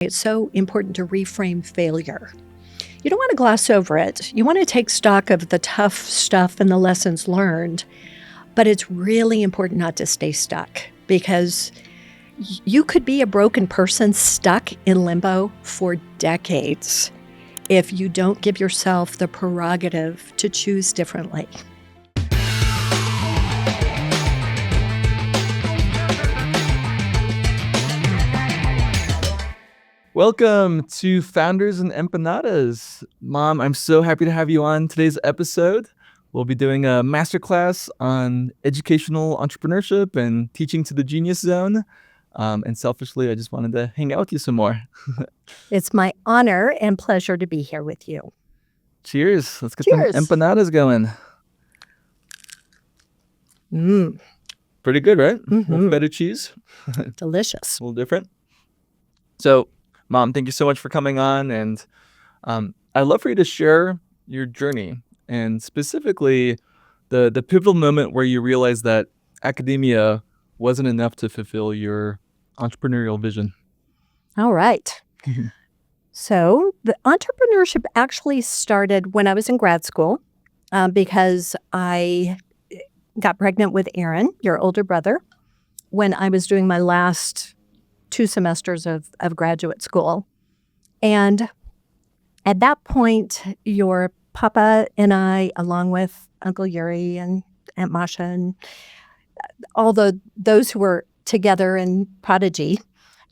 It's so important to reframe failure. You don't want to gloss over it. You want to take stock of the tough stuff and the lessons learned, but it's really important not to stay stuck because you could be a broken person stuck in limbo for decades if you don't give yourself the prerogative to choose differently. Welcome to Founders and Empanadas. Mom, I'm so happy to have you on today's episode. We'll be doing a masterclass on educational entrepreneurship and teaching to the genius zone. And selfishly, I just wanted to hang out with you some more. It's my honor and pleasure to be here with you. Cheers. Let's get Cheers. some empanadas going. Pretty good, right? With feta cheese. Delicious. A little different. So, Mom, thank you so much for coming on. And I'd love for you to share your journey and specifically the pivotal moment where you realized that academia wasn't enough to fulfill your entrepreneurial vision. All right. So the entrepreneurship actually started when I was in grad school because I got pregnant with Aaron, your older brother, when I was doing my last 2 semesters of graduate school. And at that point, your papa and I, along with Uncle Yuri and Aunt Masha and all those who were together in Prodigy,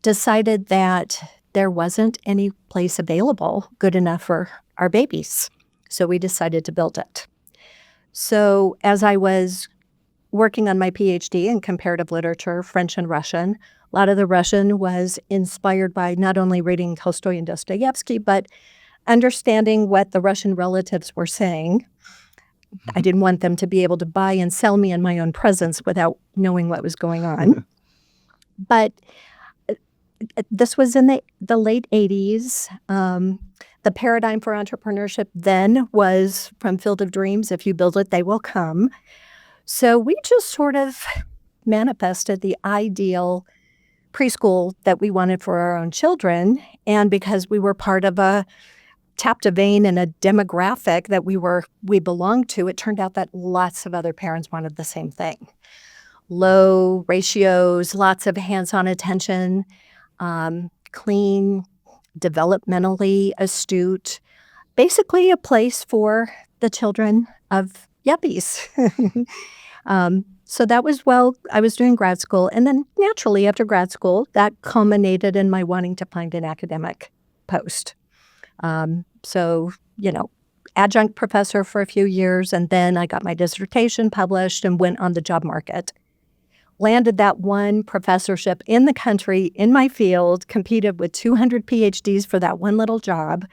decided that there wasn't any place available good enough for our babies. So we decided to build it. So as I was working on my PhD in comparative literature, French and Russian, a lot of the Russian was inspired by not only reading Tolstoy and Dostoevsky, but understanding what the Russian relatives were saying. I didn't want them to be able to buy and sell me in my own presence without knowing what was going on. But this was in the late 80s. The paradigm for entrepreneurship then was from Field of Dreams, if you build it, they will come. So we just sort of manifested the ideal preschool that we wanted for our own children. And because we were part of a tapped a vein in a demographic that we belonged to, it turned out that lots of other parents wanted the same thing. Low ratios, lots of hands-on attention, clean, developmentally astute, basically a place for the children of yuppies. So that was while I was doing grad school. And then naturally after grad school, that culminated in my wanting to find an academic post. So, adjunct professor for a few years, and then I got my dissertation published and went on the job market. Landed that one professorship in the country, in my field, competed with 200 PhDs for that one little job,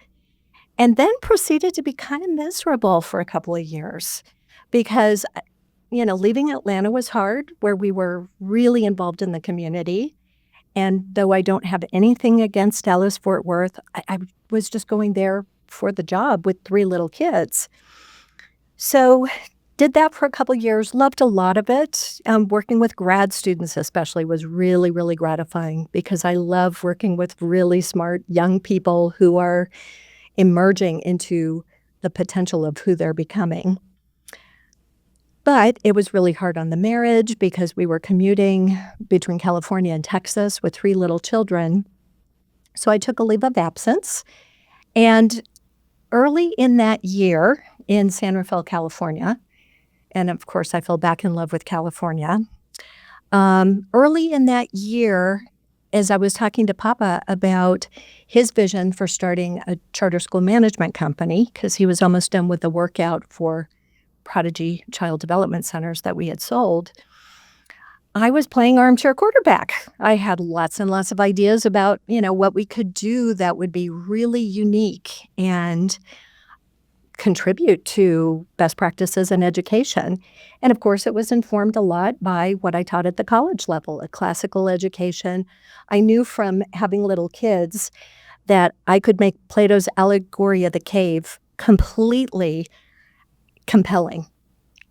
and then proceeded to be kind of miserable for a couple of years because leaving Atlanta was hard, where we were really involved in the community. And though I don't have anything against Dallas-Fort Worth, I was just going there for the job with 3 little kids. So did that for a couple of years, loved a lot of it. Working with grad students especially was really, really gratifying because I love working with really smart young people who are emerging into the potential of who they're becoming. But it was really hard on the marriage because we were commuting between California and Texas with 3 little children. So I took a leave of absence. And early in that year in San Rafael, California, and of course I fell back in love with California. Early in that year, as I was talking to Papa about his vision for starting a charter school management company, because he was almost done with the workout for Prodigy Child Development Centers that we had sold, I was playing armchair quarterback. I had lots and lots of ideas about, what we could do that would be really unique and contribute to best practices in education. And of course, it was informed a lot by what I taught at the college level, a classical education. I knew from having little kids that I could make Plato's allegory of the cave completely compelling.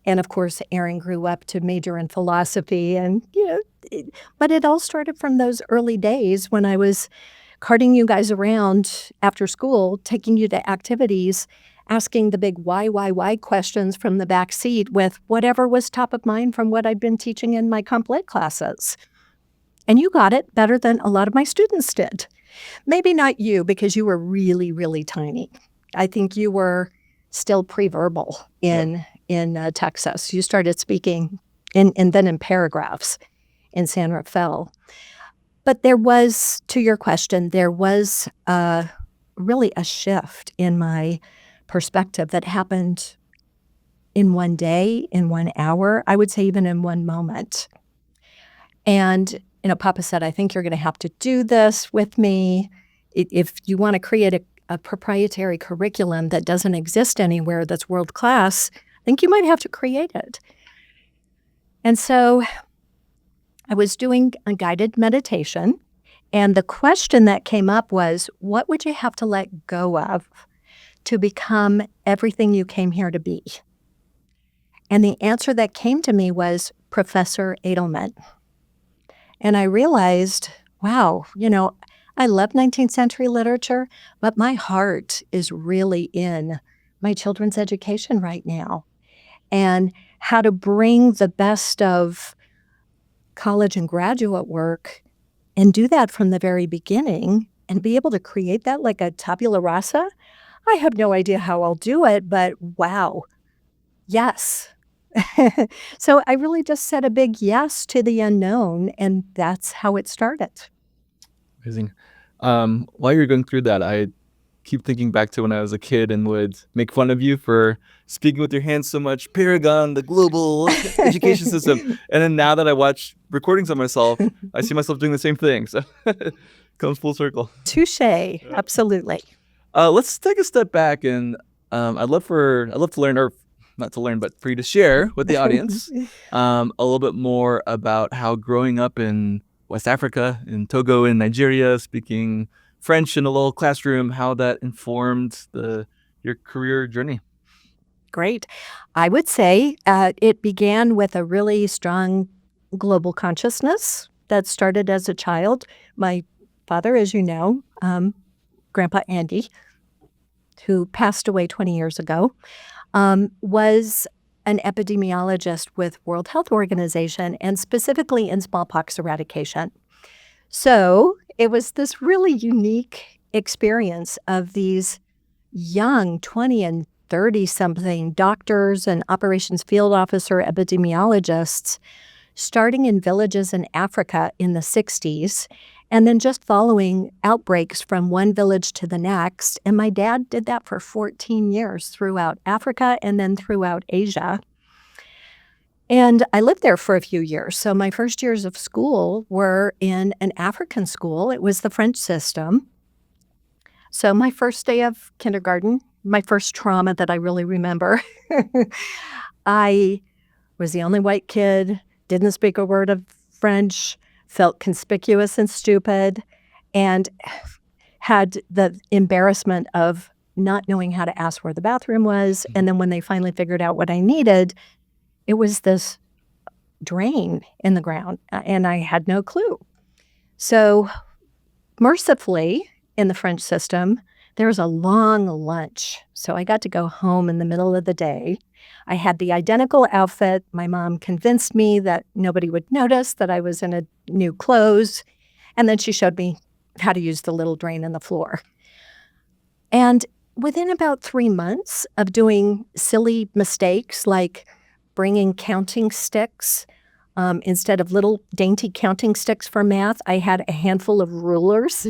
And of course, Aaron grew up to major in philosophy. And, but it all started from those early days when I was carting you guys around after school, taking you to activities, asking the big why questions from the back seat with whatever was top of mind from what I'd been teaching in my comp lit classes. And you got it better than a lot of my students did. Maybe not you, because you were really, really tiny. I think you were still pre-verbal in Texas. You started speaking and then in paragraphs in San Rafael. But there was, to your question, there was really a shift in my perspective that happened in one day, in 1 hour, I would say even in one moment. And, Papa said, I think you're going to have to do this with me. If you want to create a proprietary curriculum that doesn't exist anywhere that's world-class, I think you might have to create it. And so I was doing a guided meditation, and the question that came up was, what would you have to let go of to become everything you came here to be? And the answer that came to me was Professor Eidelman. And I realized, wow, I love 19th century literature, but my heart is really in my children's education right now, and how to bring the best of college and graduate work and do that from the very beginning and be able to create that like a tabula rasa. I have no idea how I'll do it, but wow, yes. So I really just said a big yes to the unknown, and that's how it started. Amazing. While you're going through that, I keep thinking back to when I was a kid and would make fun of you for speaking with your hands so much, Paragon, the global education system. And then now that I watch recordings of myself, I see myself doing the same thing. So it comes full circle. Touche. Absolutely. Let's take a step back, and I'd love to learn, or not to learn, but for you to share with the audience a little bit more about how growing up in West Africa, in Togo, in Nigeria, speaking French in a little classroom, how that informed your career journey. Great. I would say it began with a really strong global consciousness that started as a child. My father, as you know, Grandpa Andy, who passed away 20 years ago, was an epidemiologist with World Health Organization, and specifically in smallpox eradication. So it was this really unique experience of these young 20 and 30-something doctors and operations field officer epidemiologists starting in villages in Africa in the 60s, and then just following outbreaks from one village to the next. And my dad did that for 14 years throughout Africa and then throughout Asia. And I lived there for a few years. So my first years of school were in an African school. It was the French system. So my first day of kindergarten, my first trauma that I really remember, I was the only white kid, didn't speak a word of French, felt conspicuous and stupid, and had the embarrassment of not knowing how to ask where the bathroom was. And then when they finally figured out what I needed, it was this drain in the ground, and I had no clue. So mercifully, in the French system, there was a long lunch. So I got to go home in the middle of the day. I had the identical outfit. My mom convinced me that nobody would notice that I was in a new clothes. And then she showed me how to use the little drain in the floor. And within about 3 months of doing silly mistakes like bringing counting sticks, instead of little dainty counting sticks for math, I had a handful of rulers,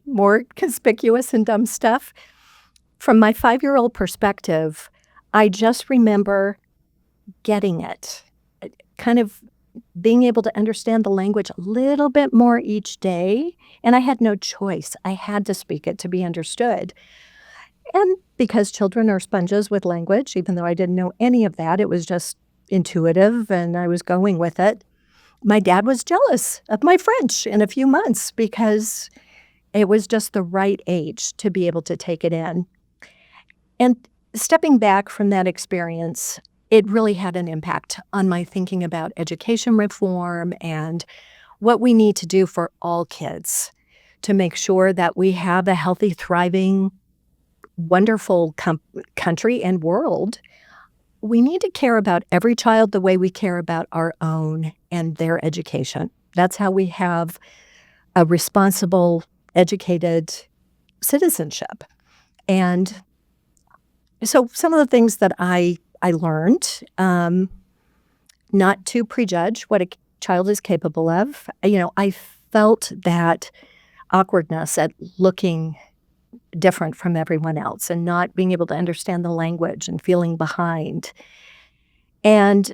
more conspicuous and dumb stuff. From my 5-year-old perspective, I just remember getting it, kind of being able to understand the language a little bit more each day. And I had no choice. I had to speak it to be understood. And because children are sponges with language, even though I didn't know any of that, it was just intuitive and I was going with it. My dad was jealous of my French in a few months because it was just the right age to be able to take it in. And stepping back from that experience, it really had an impact on my thinking about education reform and what we need to do for all kids to make sure that we have a healthy, thriving, wonderful country and world, we need to care about every child the way we care about our own and their education. That's how we have a responsible, educated citizenship. And so some of the things that I learned, not to prejudge what a child is capable of. I felt that awkwardness at looking different from everyone else and not being able to understand the language and feeling behind. And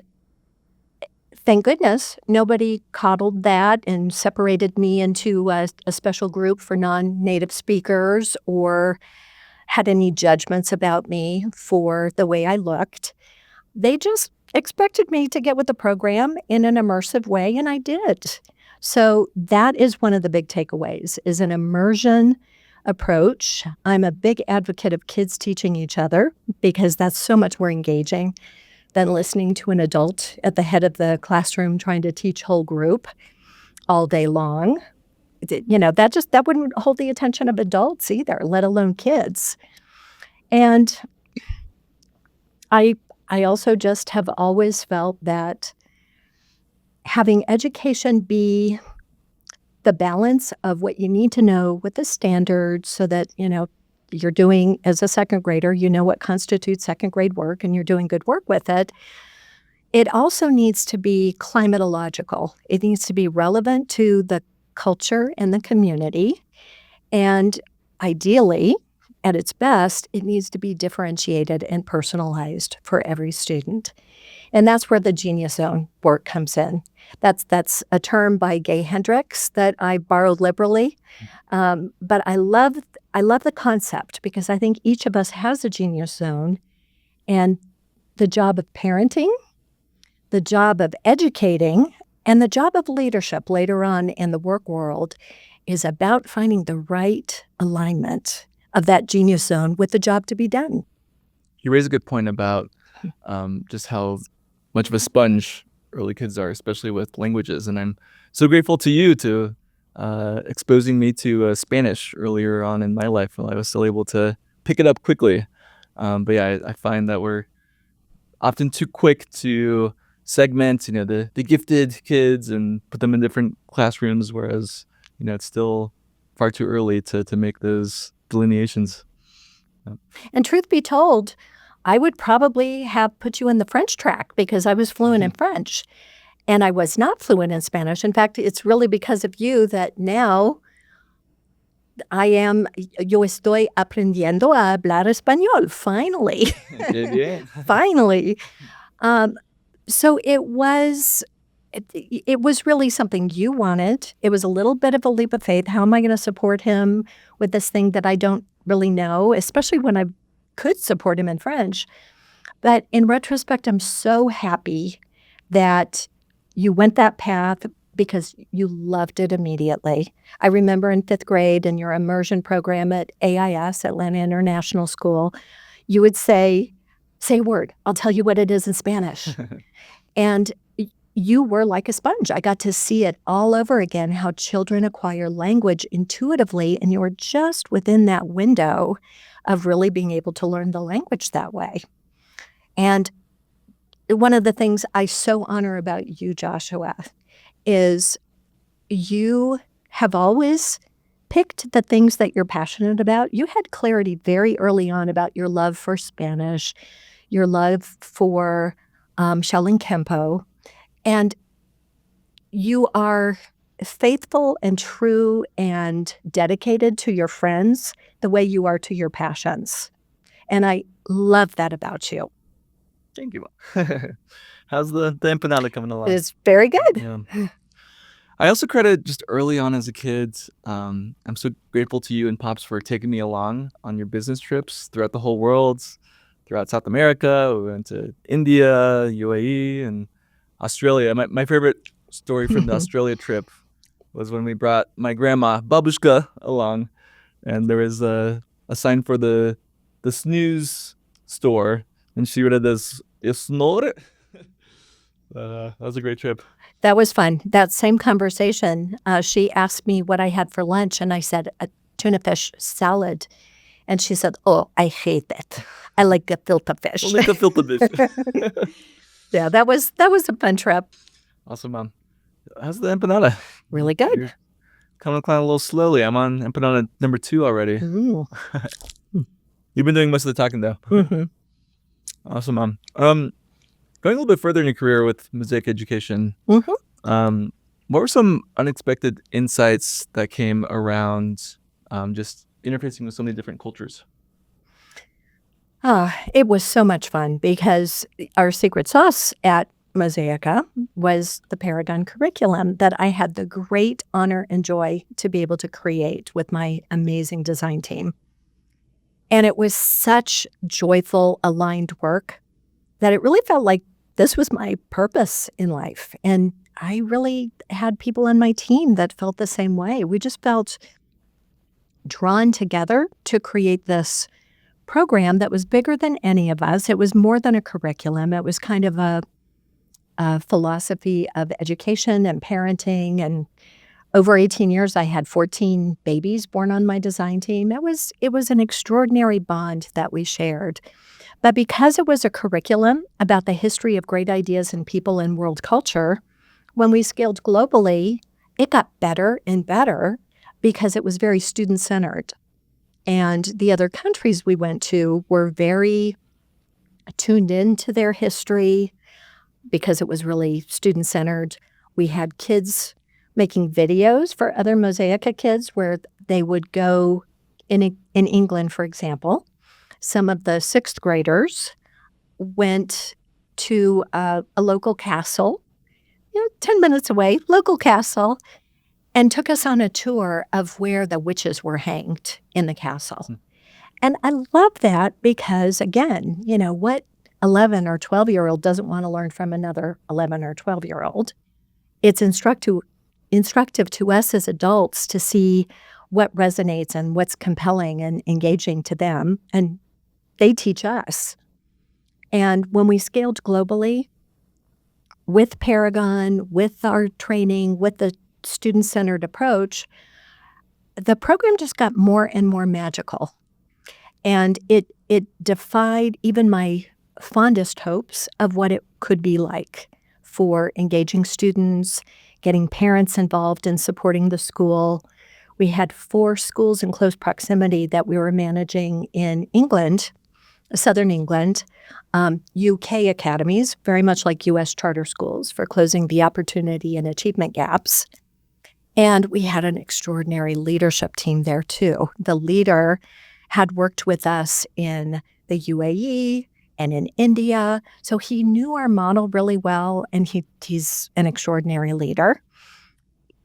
thank goodness nobody coddled that and separated me into a special group for non-native speakers or had any judgments about me for the way I looked. They just expected me to get with the program in an immersive way, and I did. So that is one of the big takeaways, is an immersion approach. I'm a big advocate of kids teaching each other because that's so much more engaging than listening to an adult at the head of the classroom trying to teach whole group all day long. That wouldn't hold the attention of adults either, let alone kids. And I also just have always felt that having education be the balance of what you need to know with the standards so that, you're doing as a second grader, what constitutes second grade work and you're doing good work with it. It also needs to be climatological. It needs to be relevant to the culture and the community. And ideally, at its best, it needs to be differentiated and personalized for every student. And that's where the Genius Zone work comes in. That's a term by Gay Hendricks that I borrowed liberally. But I love the concept because I think each of us has a Genius Zone. And the job of parenting, the job of educating, and the job of leadership later on in the work world is about finding the right alignment of that Genius Zone with the job to be done. You raise a good point about just how much of a sponge early kids are, especially with languages. And I'm so grateful to you to exposing me to Spanish earlier on in my life while I was still able to pick it up quickly. But yeah, I find that we're often too quick to segment, the gifted kids and put them in different classrooms, whereas, it's still far too early to make those delineations. And truth be told, I would probably have put you in the French track because I was fluent in French. And I was not fluent in Spanish. In fact, it's really because of you that now yo estoy aprendiendo a hablar español, finally. Yeah. Finally. So it was really something you wanted. It was a little bit of a leap of faith. How am I going to support him with this thing that I don't really know, especially when I could support him in French? But in retrospect, I'm so happy that you went that path because you loved it immediately. I remember in 5th grade in your immersion program at AIS, Atlanta International School, you would say a word. I'll tell you what it is in Spanish. And you were like a sponge. I got to see it all over again, how children acquire language intuitively, and you were just within that window of really being able to learn the language that way. And one of the things I so honor about you, Joshua, is you have always picked the things that you're passionate about. You had clarity very early on about your love for Spanish, your love for Shaolin Kempo, and you are faithful and true and dedicated to your friends the way you are to your passions. And I love that about you. Thank you. How's the empanada coming along? It's very good. Yeah. I also credit just early on as a kid. I'm so grateful to you and Pops for taking me along on your business trips throughout the whole world, throughout South America. We went to India, UAE, and Australia. My favorite story from the Australia trip was when we brought my grandma, Babushka, along, and there was a sign for the snooze store, and she read this, "You snore it." That was a great trip. That was fun. That same conversation, she asked me what I had for lunch, and I said, a tuna fish salad. And she said, "Oh, I hate that. I like gefilte fish." Only gefilte fish. Yeah, that was a fun trip. Awesome, Mom. How's the empanada? Really good. You're coming a little slowly. I'm on empanada number 2 already. Ooh. You've been doing most of the talking, though. Mm-hmm. Awesome, Mom. Going a little bit further in your career with Mosaic Education, Mm-hmm. what were some unexpected insights that came around just interfacing with so many different cultures? It was so much fun because our secret sauce at Mosaica was the Paragon curriculum that I had the great honor and joy to be able to create with my amazing design team. And it was such joyful, aligned work that it really felt like this was my purpose in life. And I really had people on my team that felt the same way. We just felt drawn together to create this program that was bigger than any of us. It was more than a curriculum. It was kind of a philosophy of education and parenting. And over 18 years, I had 14 babies born on my design team. It was an extraordinary bond that we shared. But because it was a curriculum about the history of great ideas and people in world culture, when we scaled globally, it got better and better because it was very student-centered. And the other countries we went to were very tuned into their history because it was really student-centered. We had kids making videos for other Mosaica kids where they would go in England, for example. Some of the 6th graders went to a local castle, 10 minutes away, local castle, and took us on a tour of where the witches were hanged in the castle. And I love that because, again, what 11 or 12-year-old doesn't want to learn from another 11 or 12-year-old? It's instructive to us as adults to see what resonates and what's compelling and engaging to them, and they teach us. And when we scaled globally with Paragon, with our training, with the student-centered approach, the program just got more and more magical. And it defied even my fondest hopes of what it could be like for engaging students, getting parents involved in supporting the school. We had 4 schools in close proximity that we were managing in England, Southern England, UK academies, very much like U.S. charter schools for closing the opportunity and achievement gaps. And we had an extraordinary leadership team there, too. The leader had worked with us in the UAE and in India, so he knew our model really well, and he's an extraordinary leader.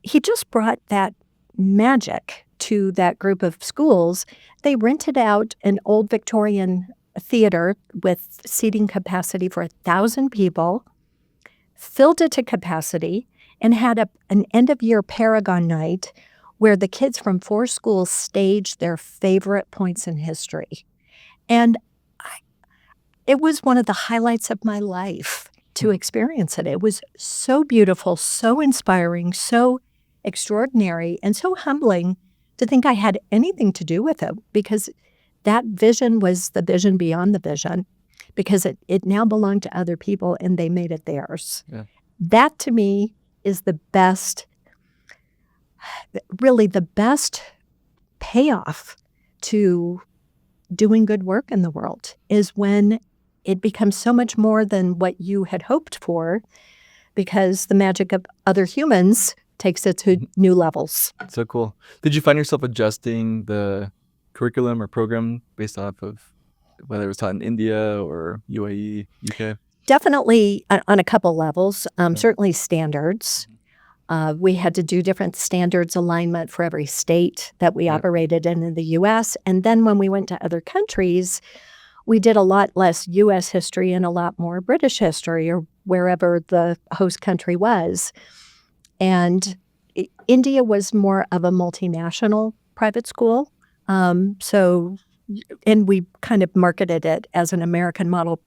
He just brought that magic to that group of schools. They rented out an old Victorian theater with seating capacity for 1,000 people, filled it to capacity, and had an end-of-year Paragon night where the kids from 4 schools staged their favorite points in history. And it was one of the highlights of my life to experience it. It was so beautiful, so inspiring, so extraordinary, and so humbling to think I had anything to do with it, because that vision was the vision beyond the vision, because it now belonged to other people and they made it theirs. Yeah. That, to me, is the best, really the best payoff to doing good work in the world, is when it becomes so much more than what you had hoped for, because the magic of other humans takes it to new levels. So cool. Did you find yourself adjusting the curriculum or program based off of whether it was taught in India or UAE, UK? Definitely on a couple levels, certainly standards. We had to do different standards alignment for every state that we operated in the U.S. And then when we went to other countries, we did a lot less U.S. history and a lot more British history, or wherever the host country was. And India was more of a multinational private school. And we kind of marketed it as an American model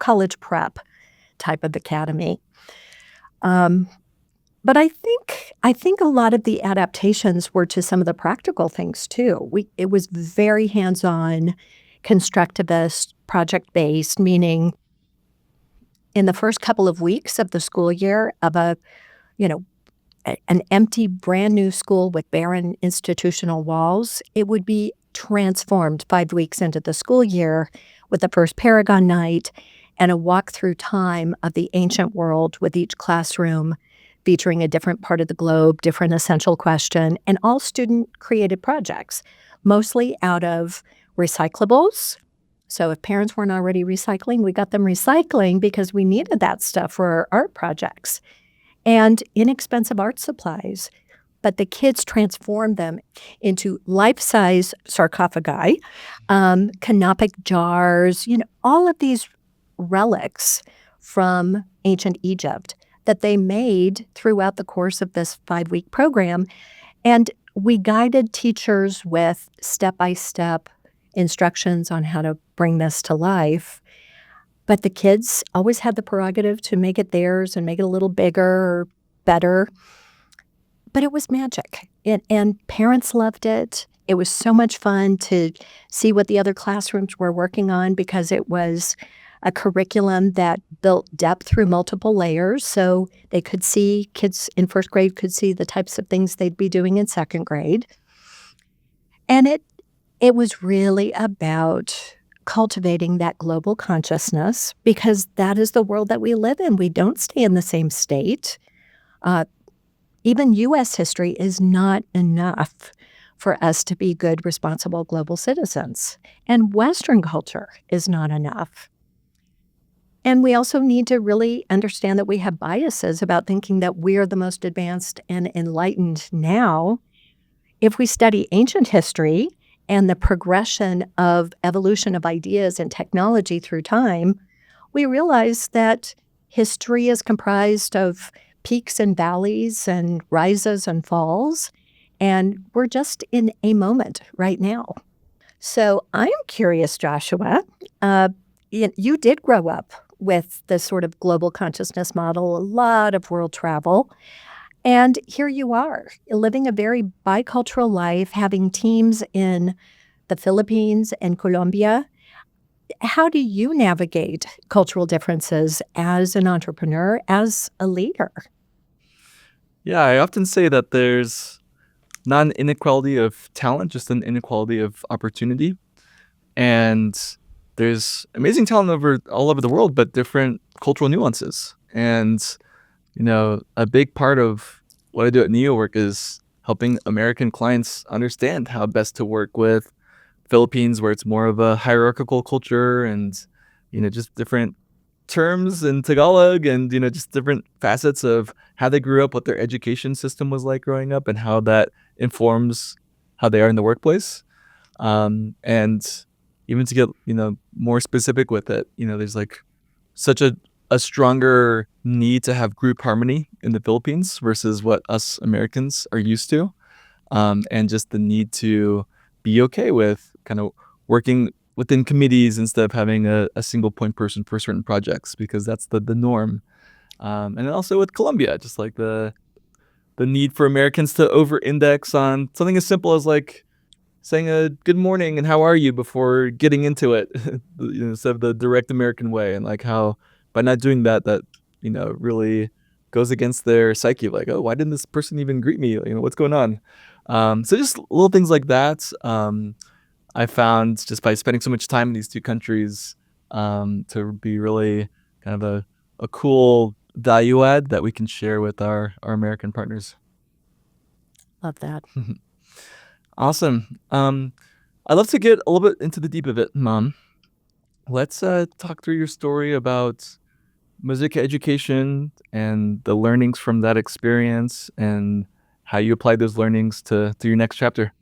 college prep type of academy. But I think a lot of the adaptations were to some of the practical things too. It was very hands-on, constructivist, project-based, meaning in the first couple of weeks of the school year of you know, an empty, brand new school with barren institutional walls, it would be transformed 5 weeks into the school year with the first Paragon night and a walk through time of the ancient world with each classroom featuring a different part of the globe, different essential question, and all student-created projects, mostly out of recyclables. So if parents weren't already recycling, we got them recycling because we needed that stuff for our art projects and inexpensive art supplies. But the kids transformed them into life-size sarcophagi, canopic jars, all of these relics from ancient Egypt that they made throughout the course of this 5-week program. And we guided teachers with step-by-step instructions on how to bring this to life. But the kids always had the prerogative to make it theirs and make it a little bigger or better. But it was magic, and parents loved it. It was so much fun to see what the other classrooms were working on because it was a curriculum that built depth through multiple layers. So they could see, kids in first grade could see the types of things they'd be doing in second grade. And it was really about cultivating that global consciousness because that is the world that we live in. We don't stay in the same state. Even U.S. history is not enough for us to be good, responsible global citizens. And Western culture is not enough. And we also need to really understand that we have biases about thinking that we're the most advanced and enlightened now. If we study ancient history and the progression of evolution of ideas and technology through time, we realize that history is comprised of peaks and valleys and rises and falls, and we're just in a moment right now. So I'm curious, Joshua, you did grow up with this sort of global consciousness model, a lot of world travel, and here you are, living a very bicultural life, having teams in the Philippines and Colombia. How do you navigate cultural differences as an entrepreneur, as a leader? Yeah, I often say that there's not an inequality of talent, just an inequality of opportunity. And there's amazing talent all over the world, but different cultural nuances. And, a big part of what I do at NeoWork is helping American clients understand how best to work with Philippines, where it's more of a hierarchical culture and, just different terms in Tagalog and, just different facets of how they grew up, what their education system was like growing up, and how that informs how they are in the workplace. And even to get, more specific with it, there's like such a stronger need to have group harmony in the Philippines versus what us Americans are used to. And just the need to be okay with kind of working within committees instead of having a single point person for certain projects, because that's the norm. And then also with Colombia, just like the need for Americans to over-index on something as simple as like saying a good morning and how are you before getting into it, instead of the direct American way, and like how by not doing that, really goes against their psyche. Like, oh, why didn't this person even greet me? What's going on? So just little things like that. I found just by spending so much time in these two countries, to be really kind of a cool value add that we can share with our American partners. Love that. Awesome. I'd love to get a little bit into the deep of it, Mom. Let's talk through your story about Mosaic education and the learnings from that experience and how you applied those learnings to your next chapter.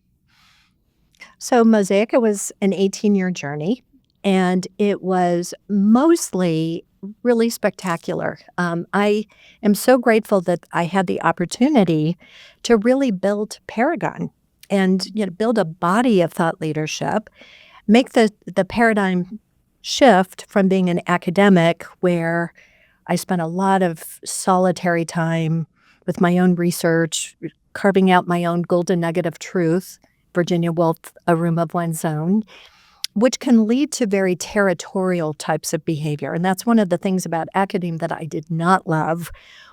So Mosaica was an 18-year journey, and it was mostly really spectacular. I am so grateful that I had the opportunity to really build Paragon and build a body of thought leadership, make the paradigm shift from being an academic where I spent a lot of solitary time with my own research, carving out my own golden nugget of truth. Virginia Woolf, A Room of One's Own, which can lead to very territorial types of behavior. And that's one of the things about academia that I did not love,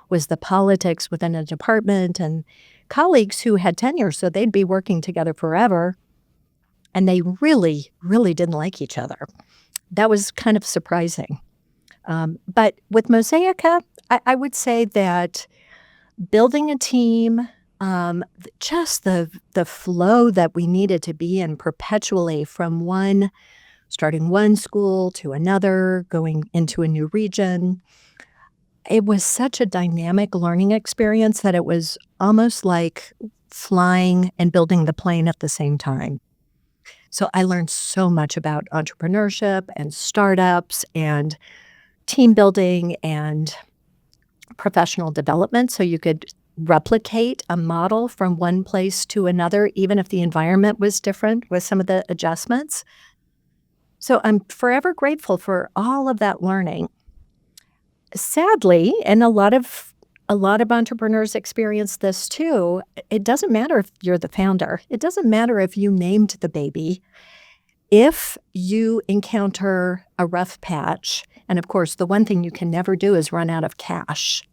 was the politics within a department and colleagues who had tenure, so they'd be working together forever, and they really, really didn't like each other. That was kind of surprising. But with Mosaica, I would say that building a team, just the flow that we needed to be in perpetually from starting one school to another, going into a new region. It was such a dynamic learning experience that it was almost like flying and building the plane at the same time. So I learned so much about entrepreneurship and startups and team building and professional development, so you could replicate a model from one place to another, even if the environment was different with some of the adjustments. So I'm forever grateful for all of that learning. Sadly, and a lot of entrepreneurs experience this too, it doesn't matter if you're the founder. It doesn't matter if you named the baby. If you encounter a rough patch, and of course, the one thing you can never do is run out of cash.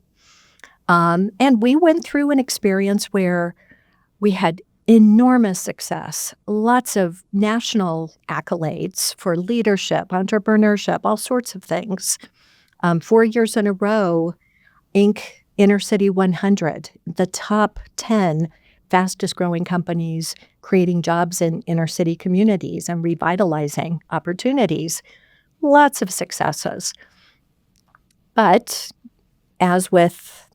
And we went through an experience where we had enormous success, lots of national accolades for leadership, entrepreneurship, all sorts of things. 4 years in a row, Inc. Inner City 100, the top 10 fastest growing companies creating jobs in inner city communities and revitalizing opportunities. Lots of successes. But as with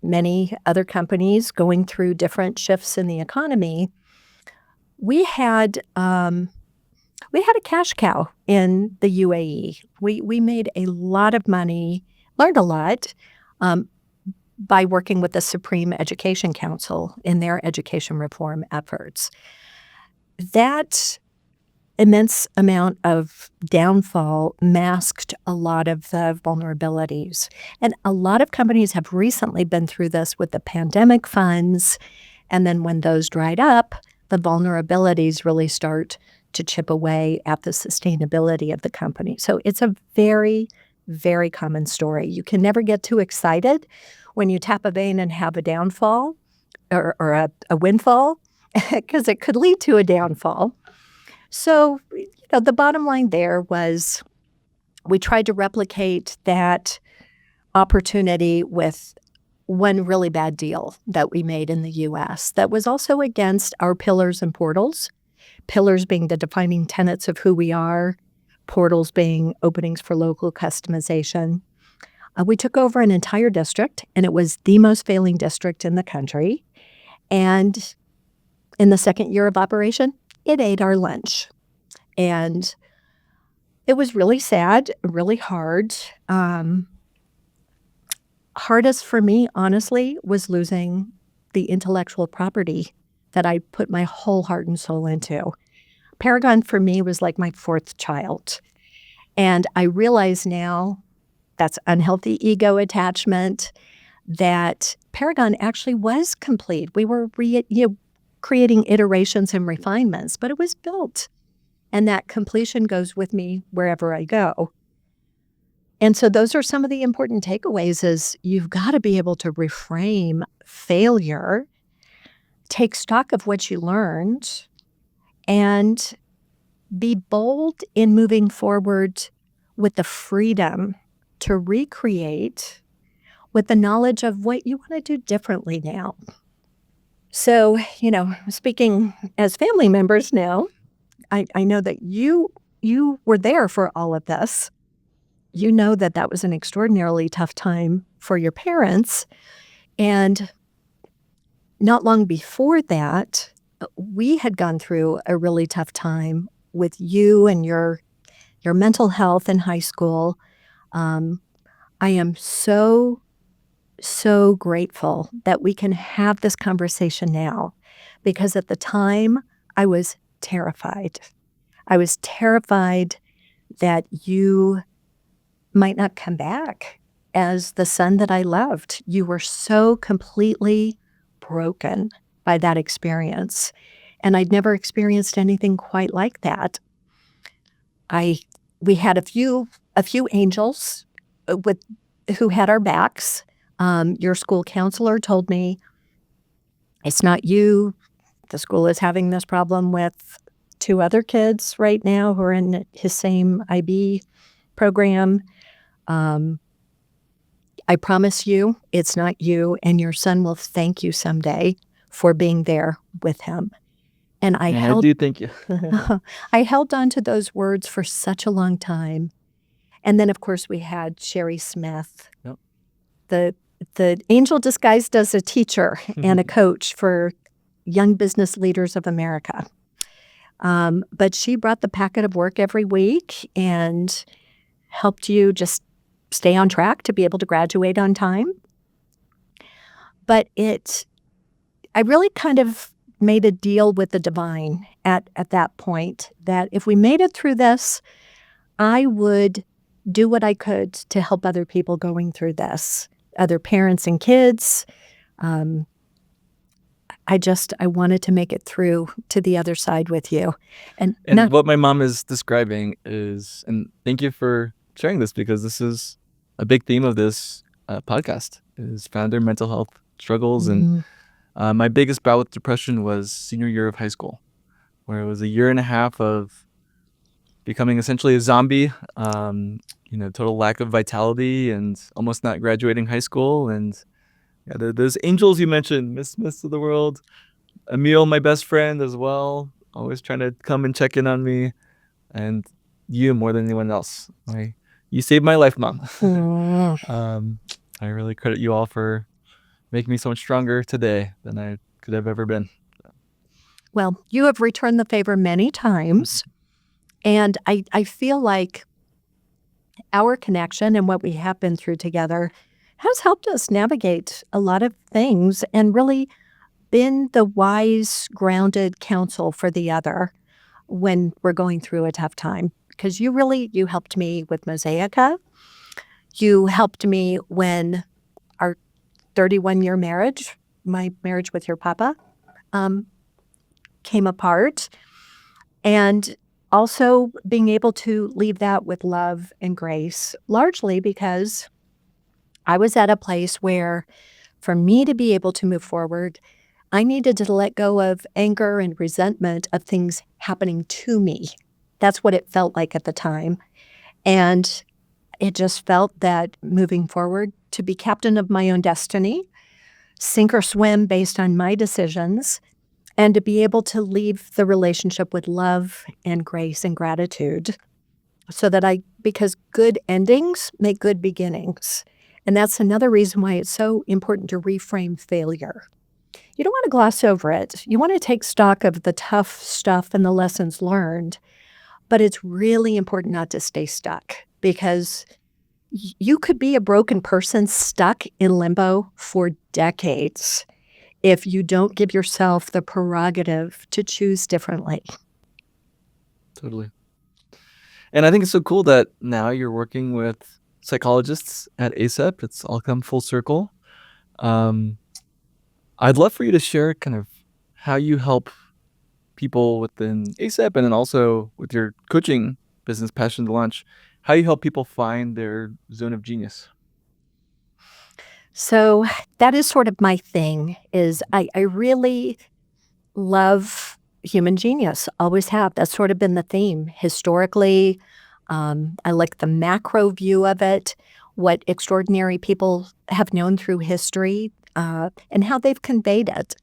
many other companies going through different shifts in the economy, we had a cash cow in the UAE. We made a lot of money, learned a lot by working with the Supreme Education Council in their education reform efforts. That immense amount of downfall masked a lot of the vulnerabilities. And a lot of companies have recently been through this with the pandemic funds. And then when those dried up, the vulnerabilities really start to chip away at the sustainability of the company. So it's a very, very common story. You can never get too excited when you tap a vein and have a downfall or a windfall, because it could lead to a downfall. So, the bottom line there was we tried to replicate that opportunity with one really bad deal that we made in the U.S. that was also against our pillars and portals, pillars being the defining tenets of who we are, portals being openings for local customization. We took over an entire district, and it was the most failing district in the country. And in the second year of operation, it ate our lunch. And it was really sad, really hard. Hardest for me, honestly, was losing the intellectual property that I put my whole heart and soul into. Paragon for me was like my fourth child. And I realize now that's unhealthy ego attachment, that Paragon actually was complete. We were creating iterations and refinements, but it was built. And that completion goes with me wherever I go. And so those are some of the important takeaways is you've got to be able to reframe failure, take stock of what you learned, and be bold in moving forward with the freedom to recreate with the knowledge of what you want to do differently now. So, speaking as family members now, I know that you were there for all of this. You know that was an extraordinarily tough time for your parents. And not long before that, we had gone through a really tough time with you and your mental health in high school. I am so, so grateful that we can have this conversation now, because at the time I was terrified. I was terrified that you might not come back as the son that I loved. You were so completely broken by that experience. And I'd never experienced anything quite like that. We had a few angels with who had our backs. Your school counselor told me, it's not you. The school is having this problem with 2 other kids right now who are in his same IB program. I promise you, it's not you, and your son will thank you someday for being there with him. And I And I held do thank you. I held on to those words for such a long time. And then, of course, we had Sherry Smith, Yep. the angel disguised as a teacher and a coach for young business leaders of America. But she brought the packet of work every week and helped you just stay on track to be able to graduate on time. But I really kind of made a deal with the divine at that point that if we made it through this, I would do what I could to help other people going through this, other parents and kids. I wanted to make it through to the other side with you. And what my mom is describing is, and thank you for sharing this because this is a big theme of this podcast, is founder mental health struggles. And my biggest bout with depression was senior year of high school, where it was a year and a half of becoming essentially a zombie, total lack of vitality and almost not graduating high school. And those angels you mentioned, Miss Smiths of the world, Emil, my best friend as well, always trying to come and check in on me, and you more than anyone else. You saved my life, Mom. I really credit you all for making me so much stronger today than I could have ever been. Well, you have returned the favor many times, and I feel like our connection and what we have been through together has helped us navigate a lot of things and really been the wise, grounded counsel for the other when we're going through a tough time. Because you helped me with Mosaica. You helped me when our 31-year marriage, my marriage with your papa, came apart. And also being able to leave that with love and grace, largely because I was at a place where for me to be able to move forward, I needed to let go of anger and resentment of things happening to me. That's what it felt like at the time. And it just felt that moving forward, to be captain of my own destiny, sink or swim based on my decisions, and to be able to leave the relationship with love and grace and gratitude so that because good endings make good beginnings. And that's another reason why it's so important to reframe failure. You don't want to gloss over it. You want to take stock of the tough stuff and the lessons learned, but it's really important not to stay stuck because you could be a broken person stuck in limbo for decades if you don't give yourself the prerogative to choose differently. Totally. And I think it's so cool that now you're working with psychologists at ASEP. It's all come full circle. I'd love for you to share kind of how you help people within ASEP and then also with your coaching business, Passion to Launch, how you help people find their zone of genius. So that is sort of my thing, is I really love human genius, always have. That's sort of been the theme historically. I like the macro view of it, what extraordinary people have known through history, and how they've conveyed it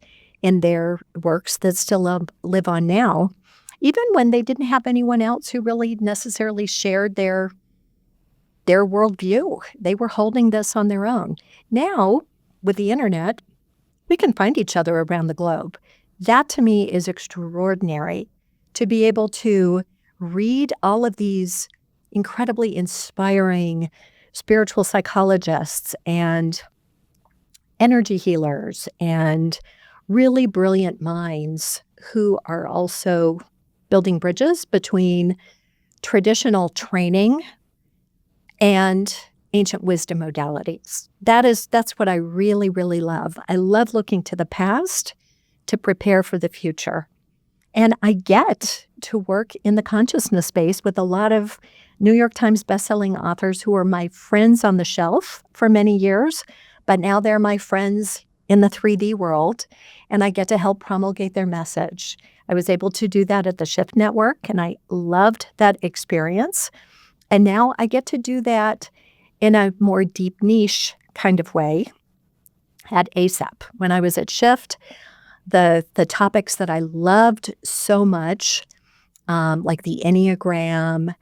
in their works that still live on now, even when they didn't have anyone else who really necessarily shared their worldview. They were holding this on their own. Now, with the internet, we can find each other around the globe. That, to me, is extraordinary, to be able to read all of these incredibly inspiring spiritual psychologists and energy healers and really brilliant minds who are also building bridges between traditional training and ancient wisdom modalities. That's what I really, really love. I love looking to the past to prepare for the future. And I get to work in the consciousness space with a lot of New York Times bestselling authors who are my friends on the shelf for many years, but now they're my friends in the 3D world, and I get to help promulgate their message. I was able to do that at the Shift Network, and I loved that experience. And now I get to do that in a more deep niche kind of way at ASAP. When I was at Shift, the topics that I loved so much, like the Enneagram,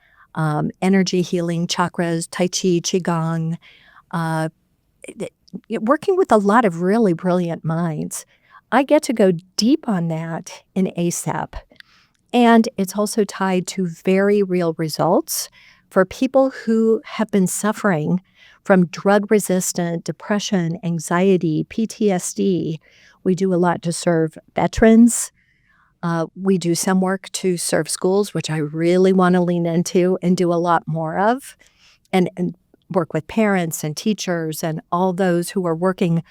energy healing, chakras, Tai Chi, Qigong, working with a lot of really brilliant minds, I get to go deep on that in ASAP. And it's also tied to very real results for people who have been suffering from drug-resistant depression, anxiety, PTSD. We do a lot to serve veterans. We do some work to serve schools, which I really want to lean into and do a lot more of, and work with parents and teachers and all those who are working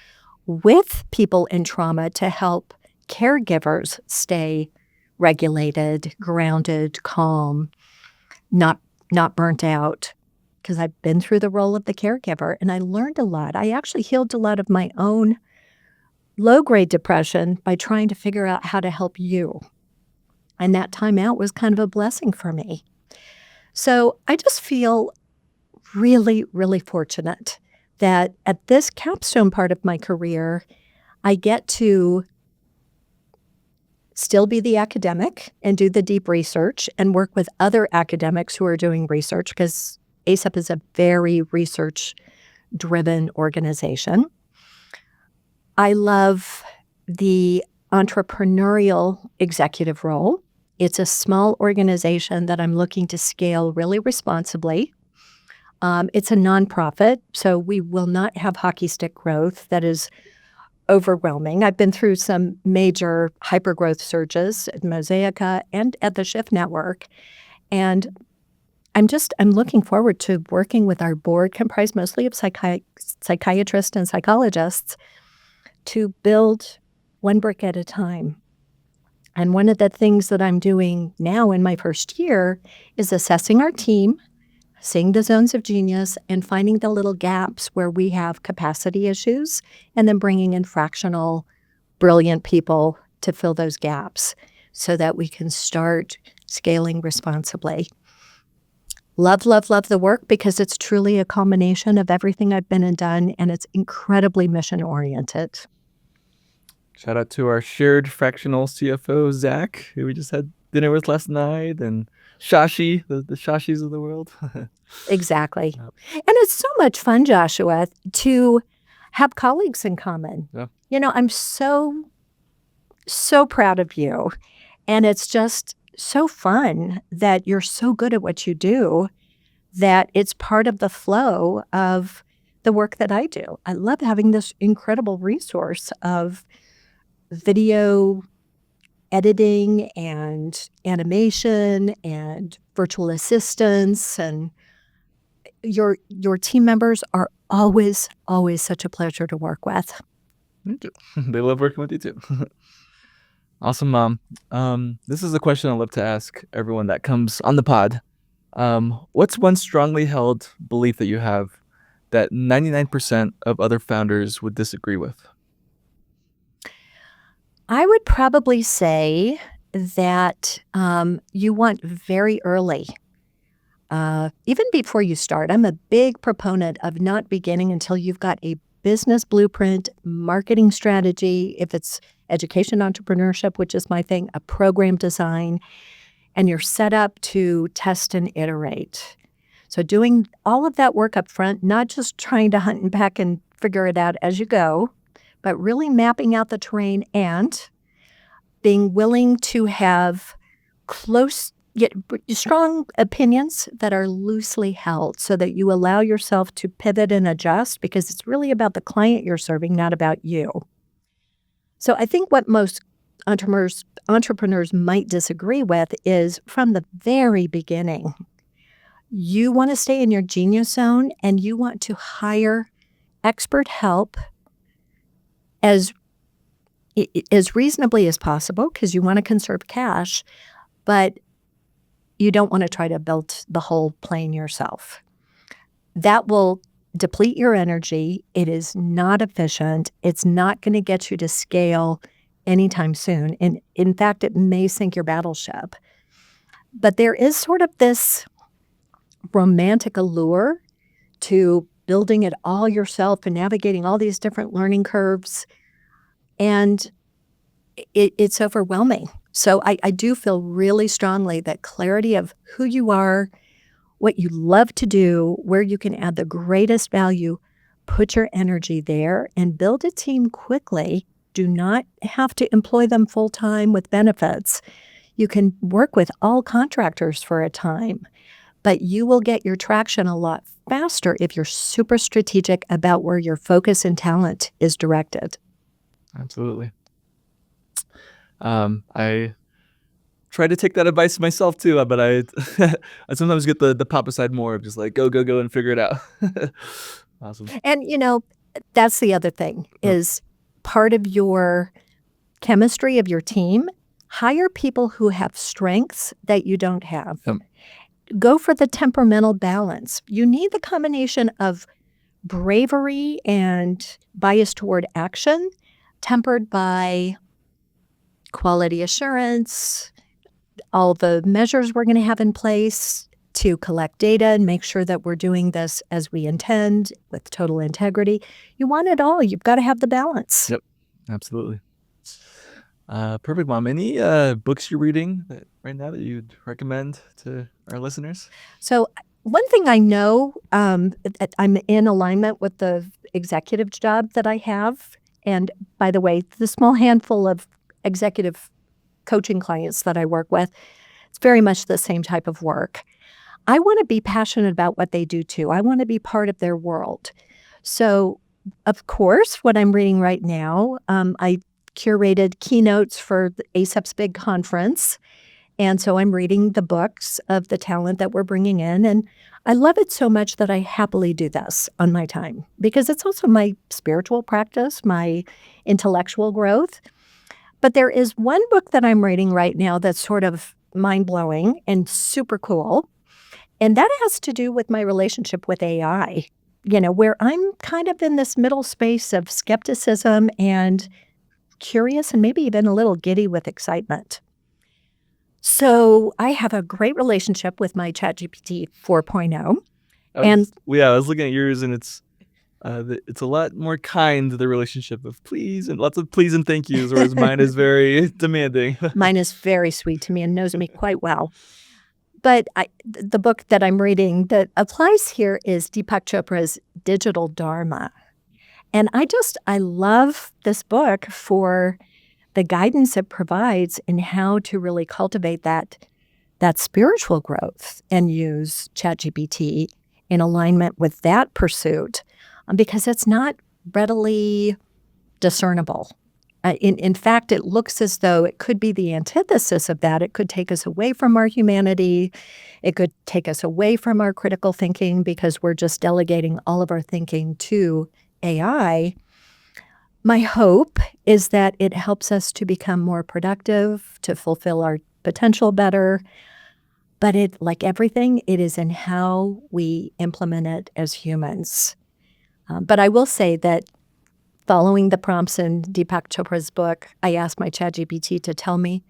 with people in trauma to help caregivers stay regulated, grounded, calm, not burnt out. Because I've been through the role of the caregiver and I learned a lot. I actually healed a lot of my own low-grade depression by trying to figure out how to help you. And that time out was kind of a blessing for me. So I just feel really, really fortunate that at this capstone part of my career, I get to still be the academic and do the deep research and work with other academics who are doing research, because ASAP is a very research-driven organization. I love the entrepreneurial executive role. It's a small organization that I'm looking to scale really responsibly. It's a nonprofit, so we will not have hockey stick growth that is overwhelming. I've been through some major hypergrowth surges at Mosaica and at the Shift Network, and I'm looking forward to working with our board, comprised mostly of psychiatrists and psychologists, to build one brick at a time. And one of the things that I'm doing now in my first year is assessing our team, seeing the zones of genius, and finding the little gaps where we have capacity issues, and then bringing in fractional, brilliant people to fill those gaps so that we can start scaling responsibly. Love, love, love the work because it's truly a culmination of everything I've been and done, and it's incredibly mission-oriented. Shout out to our shared fractional CFO, Zach, who we just had dinner with last night, and Shashi, the Shashis of the world. Exactly. Yep. And it's so much fun, Joshua, to have colleagues in common. Yeah. You know, I'm so proud of you. And it's just so fun that you're so good at what you do that it's part of the flow of the work that I do. I love having this incredible resource of video editing and animation and virtual assistants, and your team members are always such a pleasure to work with. Thank you. They love working with you too. Awesome, Mom. This is a question I love to ask everyone that comes on the pod. What's one strongly held belief that you have that 99% of other founders would disagree with? I would probably say that you want very early, even before you start. I'm a big proponent of not beginning until you've got a business blueprint, marketing strategy, if it's education entrepreneurship, which is my thing, a program design, and you're set up to test and iterate. So doing all of that work up front, not just trying to hunt and peck and figure it out as you go, but really mapping out the terrain and being willing to have yet strong opinions that are loosely held so that you allow yourself to pivot and adjust, because it's really about the client you're serving, not about you. So I think what most entrepreneurs might disagree with is from the very beginning, You want to stay in your genius zone, and you want to hire expert help as reasonably as possible because you want to conserve cash, but you don't want to try to build the whole plane yourself. That will deplete your energy. It is not efficient. It's not going to get you to scale anytime soon. And in fact, it may sink your battleship. But there is sort of this romantic allure to building it all yourself and navigating all these different learning curves. And it's overwhelming. So I do feel really strongly that clarity of who you are, what you love to do, where you can add the greatest value, put your energy there and build a team quickly. Do not have to employ them full-time with benefits. You can work with all contractors for a time, but you will get your traction a lot faster if you're super strategic about where your focus and talent is directed. Absolutely. I try to take that advice myself too, but I sometimes get the pop aside more of just like go and figure it out. Awesome. And, that's the other thing is part of your chemistry of your team, hire people who have strengths that you don't have. Go for the temperamental balance. You need the combination of bravery and bias toward action, tempered by quality assurance, all the measures we're going to have in place to collect data and make sure that we're doing this as we intend with total integrity. You want it all. You've got to have the balance. Yep, absolutely. Perfect, Mom. Any books you're reading right now that you'd recommend to our listeners? So one thing I know, I'm in alignment with the executive job that I have. And by the way, the small handful of executive coaching clients that I work with, it's very much the same type of work. I want to be passionate about what they do too. I want to be part of their world. So, of course, what I'm reading right now, I curated keynotes for the ASAP's big conference. And so I'm reading the books of the talent that we're bringing in. And I love it so much that I happily do this on my time because it's also my spiritual practice, my intellectual growth. But there is one book that I'm reading right now that's sort of mind-blowing and super cool. And that has to do with my relationship with AI, where I'm kind of in this middle space of skepticism and curious and maybe even a little giddy with excitement. So I have a great relationship with my ChatGPT 4.0. I was looking at yours, and it's a lot more kind, the relationship of please and lots of please and thank yous, whereas mine is very demanding. Mine is very sweet to me and knows me quite well. But the book that I'm reading that applies here is Deepak Chopra's Digital Dharma. And I love this book for the guidance it provides in how to really cultivate that spiritual growth and use ChatGPT in alignment with that pursuit because it's not readily discernible. In fact, it looks as though it could be the antithesis of that. It could take us away from our humanity. It could take us away from our critical thinking because we're just delegating all of our thinking to AI. My hope is that it helps us to become more productive, to fulfill our potential better. But like everything, it is in how we implement it as humans. But I will say that following the prompts in Deepak Chopra's book, I asked my ChatGPT to tell me,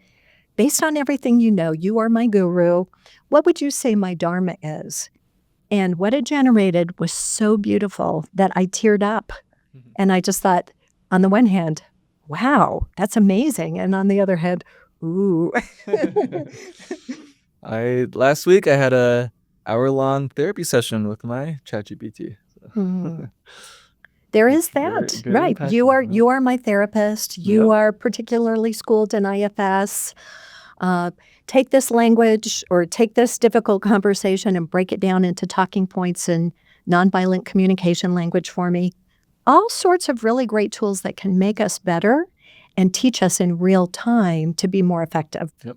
based on everything you are my guru, what would you say my dharma is? And what it generated was so beautiful that I teared up. Mm-hmm. And I just thought, on the one hand, wow, that's amazing. And on the other hand, ooh. Last week I had a hour-long therapy session with my ChatGPT. So. There is that, very right? You are my therapist. You are particularly schooled in IFS. Take this language or take this difficult conversation and break it down into talking points and nonviolent communication language for me. All sorts of really great tools that can make us better and teach us in real time to be more effective. Yep.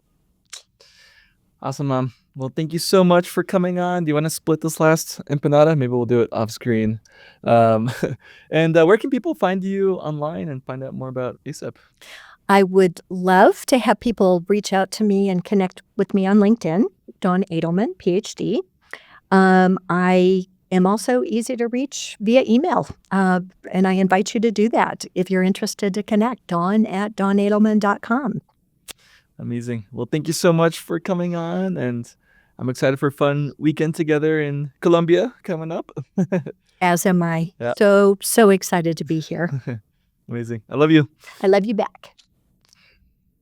Awesome, Mom. Well, thank you so much for coming on. Do you want to split this last empanada? Maybe we'll do it off screen. Um, and where can people find you online and find out more about ASAP? I would love to have people reach out to me and connect with me on LinkedIn, Dawn Eidelman, PhD. I am also easy to reach via email, and I invite you to do that if you're interested to connect, dawn@dawnedelman.com. Amazing. Well, thank you so much for coming on, and I'm excited for a fun weekend together in Colombia coming up. As am I. Yeah. So excited to be here. Amazing. I love you. I love you back.